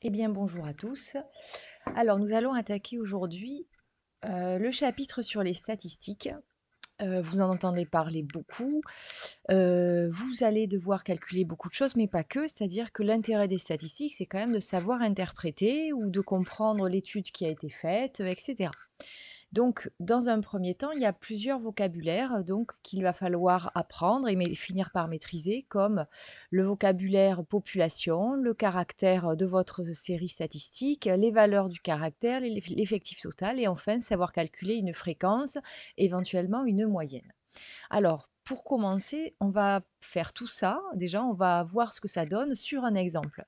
Eh bien, bonjour à tous. Alors, nous allons attaquer aujourd'hui le chapitre sur les statistiques. Vous en entendez parler beaucoup. Vous allez devoir calculer beaucoup de choses, mais pas que. C'est-à-dire que l'intérêt des statistiques, c'est quand même de savoir interpréter ou de comprendre l'étude qui a été faite, etc. Donc, dans un premier temps, il y a plusieurs vocabulaires donc qu'il va falloir apprendre et finir par maîtriser, comme le vocabulaire population, le caractère de votre série statistique, les valeurs du caractère, l'effectif total et enfin savoir calculer une fréquence, éventuellement une moyenne. Alors, pour commencer, on va faire tout ça. Déjà, on va voir ce que ça donne sur un exemple.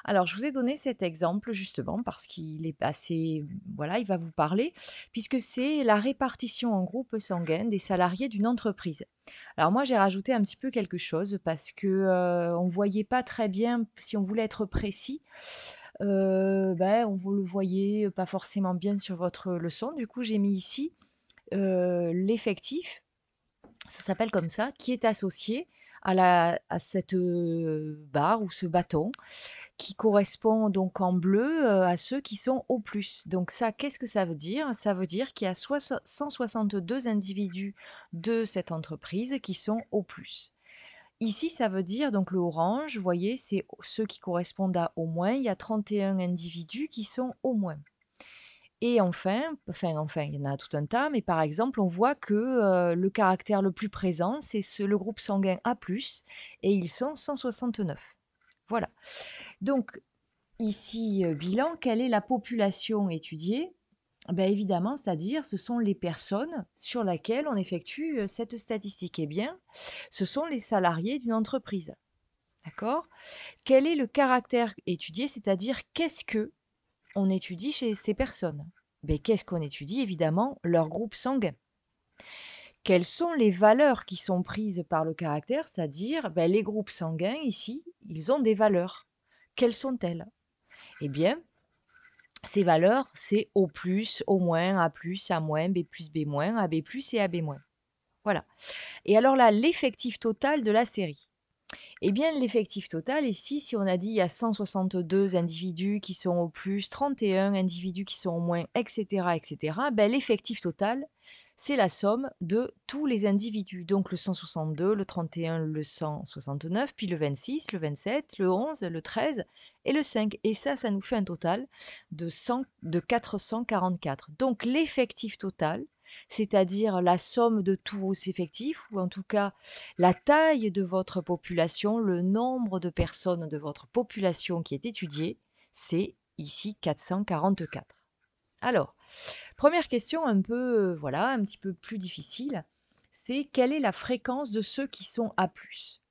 Alors, je vous ai donné cet exemple justement parce qu'il est assez, voilà, il va vous parler, puisque c'est la répartition en groupe sanguin des salariés d'une entreprise. Alors moi, j'ai rajouté un petit peu quelque chose parce que on voyait pas très bien si on voulait être précis. On vous le voyez pas forcément bien sur votre leçon. Du coup, j'ai mis ici l'effectif, ça s'appelle comme ça, qui est associé à cette barre ou ce bâton qui correspond donc en bleu à ceux qui sont au plus. Donc ça, qu'est-ce que ça veut dire? Ça veut dire qu'il y a 162 individus de cette entreprise qui sont au plus. Ici, ça veut dire, donc le orange, vous voyez, c'est ceux qui correspondent à au moins. Il y a 31 individus qui sont au moins. Et enfin, il y en a tout un tas, mais par exemple, on voit que, le caractère le plus présent, c'est le groupe sanguin A+, et ils sont 169. Voilà. Donc ici, bilan, quelle est la population étudiée? Ben évidemment, c'est-à-dire ce sont les personnes sur laquelle on effectue, cette statistique. Eh bien, ce sont les salariés d'une entreprise, d'accord? Quel est le caractère étudié? C'est-à-dire qu'est-ce que on étudie chez ces personnes? Ben qu'est-ce qu'on étudie? Évidemment, leur groupe sanguin. Quelles sont les valeurs qui sont prises par le caractère? C'est-à-dire, les groupes sanguins ici, ils ont des valeurs. Quelles sont-elles? Eh bien, ces valeurs, c'est O+, O-, A+, A-, B+, B-, AB+, et AB-. Voilà. Et alors là, l'effectif total de la série. Eh bien, l'effectif total, ici, si on a dit il y a 162 individus qui sont au plus, 31 individus qui sont au moins, etc., etc., l'effectif total, c'est la somme de tous les individus. Donc le 162, le 31, le 169, puis le 26, le 27, le 11, le 13 et le 5. Et ça nous fait un total de 444. Donc l'effectif total, c'est-à-dire la somme de tous vos effectifs, ou en tout cas la taille de votre population, le nombre de personnes de votre population qui est étudiée, c'est ici 444. Alors, première question un peu, voilà, un petit peu plus difficile, c'est quelle est la fréquence de ceux qui sont A+?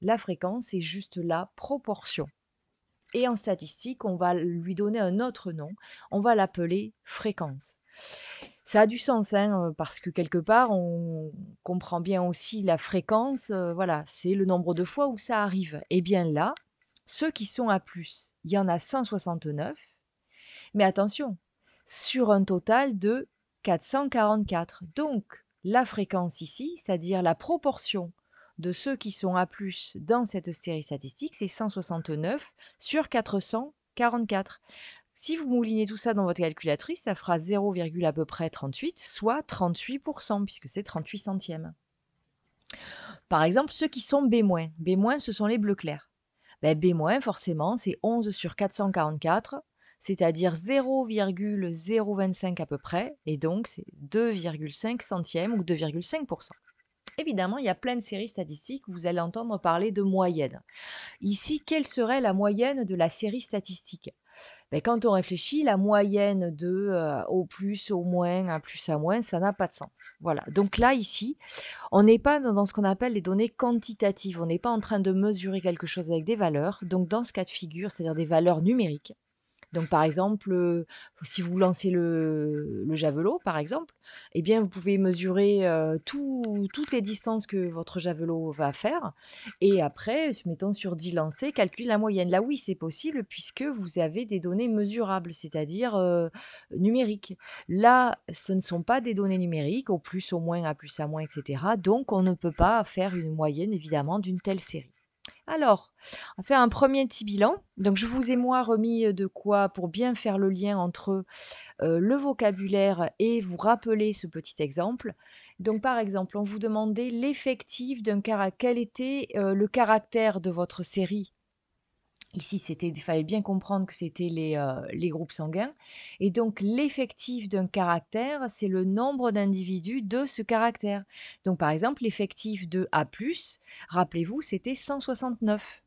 La fréquence, c'est juste la proportion. Et en statistique, on va lui donner un autre nom, on va l'appeler fréquence. Ça a du sens, hein, parce que quelque part, on comprend bien aussi la fréquence, voilà, c'est le nombre de fois où ça arrive. Et bien là, ceux qui sont à plus, il y en a 169, mais attention, sur un total de 444. Donc la fréquence ici, c'est-à-dire la proportion de ceux qui sont à plus dans cette série statistique, c'est 169 sur 444. Si vous moulinez tout ça dans votre calculatrice, ça fera 0, à peu près 38, soit 38 puisque c'est 38 centièmes. Par exemple, ceux qui sont B-, B-, ce sont les bleus clairs. B-, forcément, c'est 11 sur 444, c'est-à-dire 0,025 à peu près, et donc c'est 2,5 centièmes ou 2,5. Évidemment, il y a plein de séries statistiques où vous allez entendre parler de moyenne. Ici, quelle serait la moyenne de la série statistique? Quand on réfléchit, la moyenne de, au plus, au moins, à plus, à moins, ça n'a pas de sens. Voilà, donc là, ici, on n'est pas dans ce qu'on appelle les données quantitatives. On n'est pas en train de mesurer quelque chose avec des valeurs. Donc dans ce cas de figure, c'est-à-dire des valeurs numériques, donc par exemple, si vous lancez le javelot, par exemple, eh bien, vous pouvez mesurer, toutes les distances que votre javelot va faire et après, se mettant sur 10 lancers, calculer la moyenne. Là, oui, c'est possible puisque vous avez des données mesurables, c'est-à-dire, numériques. Là, ce ne sont pas des données numériques, au plus, au moins, à plus, à moins, et cetera, donc on ne peut pas faire une moyenne évidemment d'une telle série. Alors, on va faire un premier petit bilan. Donc je vous ai moi remis, de quoi pour bien faire le lien entre, le vocabulaire et vous rappeler ce petit exemple. Donc par exemple, on vous demandait l'effectif d'un cara quel était, le caractère de votre série. Ici, il fallait bien comprendre que c'était les groupes sanguins et donc l'effectif d'un caractère, c'est le nombre d'individus de ce caractère. Donc par exemple, l'effectif de A+, rappelez-vous, c'était 169.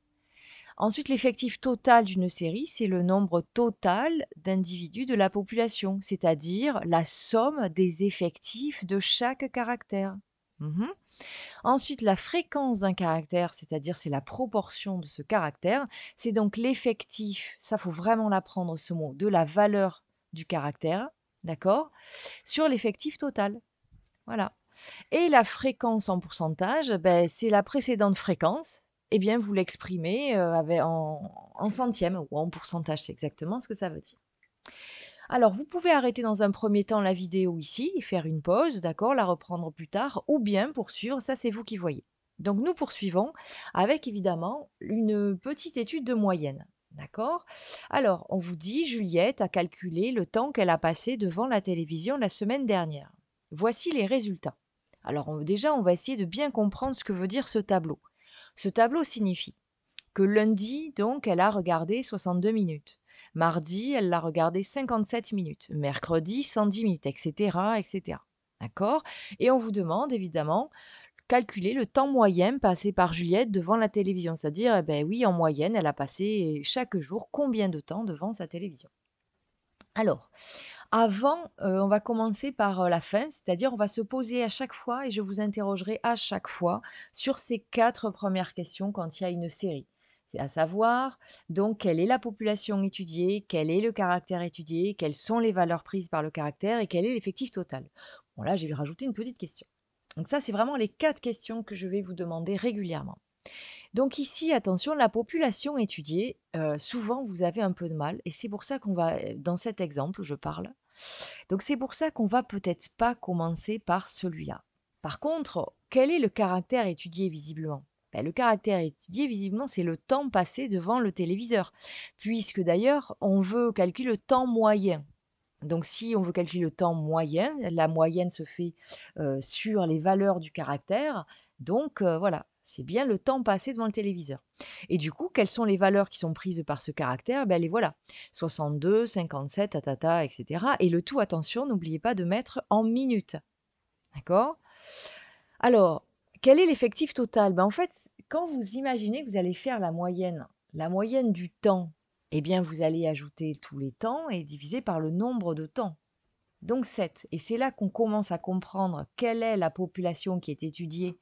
Ensuite, l'effectif total d'une série, c'est le nombre total d'individus de la population, c'est-à-dire la somme des effectifs de chaque caractère. Mmh. Ensuite, la fréquence d'un caractère, c'est-à-dire c'est la proportion de ce caractère, c'est donc l'effectif, ça faut vraiment l'apprendre ce mot, de la valeur du caractère, d'accord? Sur l'effectif total, voilà. Et la fréquence en pourcentage, beh, c'est la précédente fréquence, eh bien vous l'exprimez, en centièmes ou en pourcentage, c'est exactement ce que ça veut dire. Alors, vous pouvez arrêter dans un premier temps la vidéo ici et faire une pause, d'accord, la reprendre plus tard, ou bien poursuivre, ça c'est vous qui voyez. Donc nous poursuivons avec évidemment une petite étude de moyenne. D'accord. Alors, on vous dit, Juliette a calculé le temps qu'elle a passé devant la télévision la semaine dernière. Voici les résultats. Alors déjà, on va essayer de bien comprendre ce que veut dire ce tableau. Ce tableau signifie que lundi, donc, elle a regardé 62 minutes. Mardi, elle l'a regardé 57 minutes. Mercredi, 110 minutes, etc., etc. D'accord. Et on vous demande évidemment calculer le temps moyen passé par Juliette devant la télévision. C'est-à-dire, eh ben oui, en moyenne, elle a passé chaque jour combien de temps devant sa télévision. Alors, avant, on va commencer par, la fin, c'est-à-dire on va se poser à chaque fois et je vous interrogerai à chaque fois sur ces 4 premières questions quand il y a une série. C'est à savoir, donc quelle est la population étudiée? Quel est le caractère étudié? Quelles sont les valeurs prises par le caractère? Et quel est l'effectif total? Bon là, je vais rajouter une petite question. Donc ça, c'est vraiment les 4 questions que je vais vous demander régulièrement. Donc ici, attention, la population étudiée, souvent vous avez un peu de mal et c'est pour ça qu'on va, dans cet exemple, je parle, donc c'est pour ça qu'on va peut-être pas commencer par celui-là. Par contre, quel est le caractère étudié visiblement? Ben, le caractère étudié visiblement, c'est le temps passé devant le téléviseur, puisque d'ailleurs, on veut calculer le temps moyen. Donc si on veut calculer le temps moyen, la moyenne se fait, sur les valeurs du caractère, donc voilà, c'est bien le temps passé devant le téléviseur et du coup, quelles sont les valeurs qui sont prises par ce caractère? Ben les voilà, 62, 57, ta ta ta et cetera et le tout, attention, n'oubliez pas de mettre en minutes, d'accord? Alors, quel est l'effectif total? Ben, en fait, quand vous imaginez que vous allez faire la moyenne du temps, eh bien, vous allez ajouter tous les temps et diviser par le nombre de temps. Donc 7. Et c'est là qu'on commence à comprendre quelle est la population qui est étudiée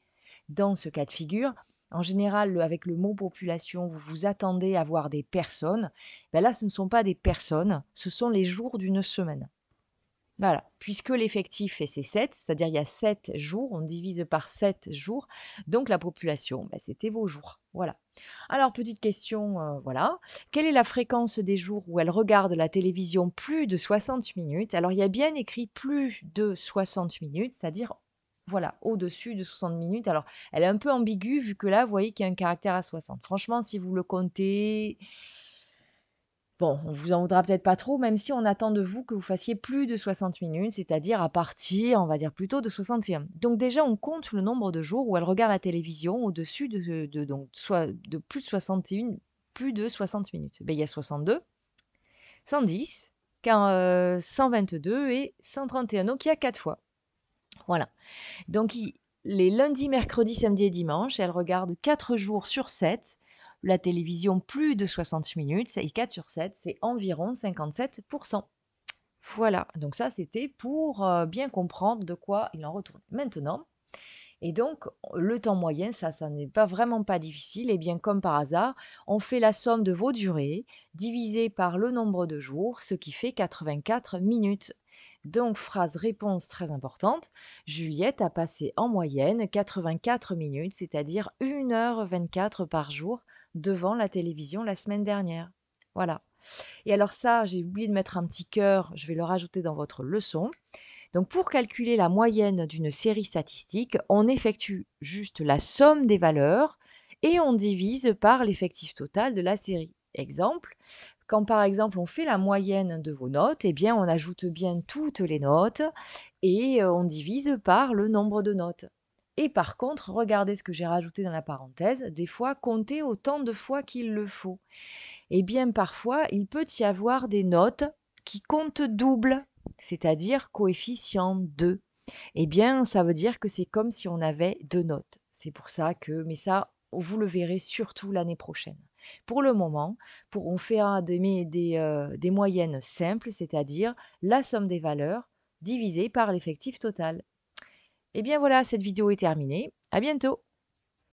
dans ce cas de figure. En général, avec le mot population, vous vous attendez à voir des personnes. Ben là, ce ne sont pas des personnes, ce sont les jours d'une semaine. Voilà, puisque l'effectif c'est 7, c'est-à-dire il y a 7 jours, on divise par 7 jours, donc la population, bah, c'était vos jours. Voilà. Alors, petite question, voilà. Quelle est la fréquence des jours où elle regarde la télévision plus de 60 minutes? Alors, il y a bien écrit plus de 60 minutes, c'est-à-dire, voilà, au-dessus de 60 minutes. Alors, elle est un peu ambiguë vu que là, vous voyez qu'il y a un caractère à 60. Franchement, si vous le comptez, bon, on vous en voudra peut-être pas trop, même si on attend de vous que vous fassiez plus de 60 minutes, c'est-à-dire à partir, on va dire plutôt de 61. Donc déjà, on compte le nombre de jours où elle regarde la télévision au-dessus de donc soit de plus de 61, plus de 60 minutes. Ben, il y a 62, 110, 122 et 131. Donc il y a 4 fois. Voilà. Donc les lundis, mercredis, samedis et dimanches, elle regarde 4 jours sur 7 la télévision plus de 60 minutes et 4 sur 7, c'est environ 57. Voilà, donc ça c'était pour, bien comprendre de quoi il en retourne. Maintenant et donc le temps moyen, ça n'est pas vraiment pas difficile et bien comme par hasard, on fait la somme de vos durées divisé par le nombre de jours, ce qui fait 84 minutes. Donc phrase réponse très importante, Juliette a passé en moyenne 84 minutes, c'est-à-dire 1 h 24 par jour devant la télévision la semaine dernière. Voilà. Et alors ça, j'ai oublié de mettre un petit cœur, je vais le rajouter dans votre leçon. Donc pour calculer la moyenne d'une série statistique, on effectue juste la somme des valeurs et on divise par l'effectif total de la série. Exemple, quand par exemple on fait la moyenne de vos notes, eh bien on ajoute bien toutes les notes et on divise par le nombre de notes. Et par contre, regardez ce que j'ai rajouté dans la parenthèse, des fois comptez autant de fois qu'il le faut. Eh bien parfois, il peut y avoir des notes qui comptent double, c'est-à-dire coefficient 2. Eh bien, ça veut dire que c'est comme si on avait 2 notes. C'est pour ça que mais ça, vous le verrez surtout l'année prochaine. Pour le moment, on fera des moyennes simples, c'est-à-dire la somme des valeurs divisée par l'effectif total. Eh bien voilà, cette vidéo est terminée. À bientôt!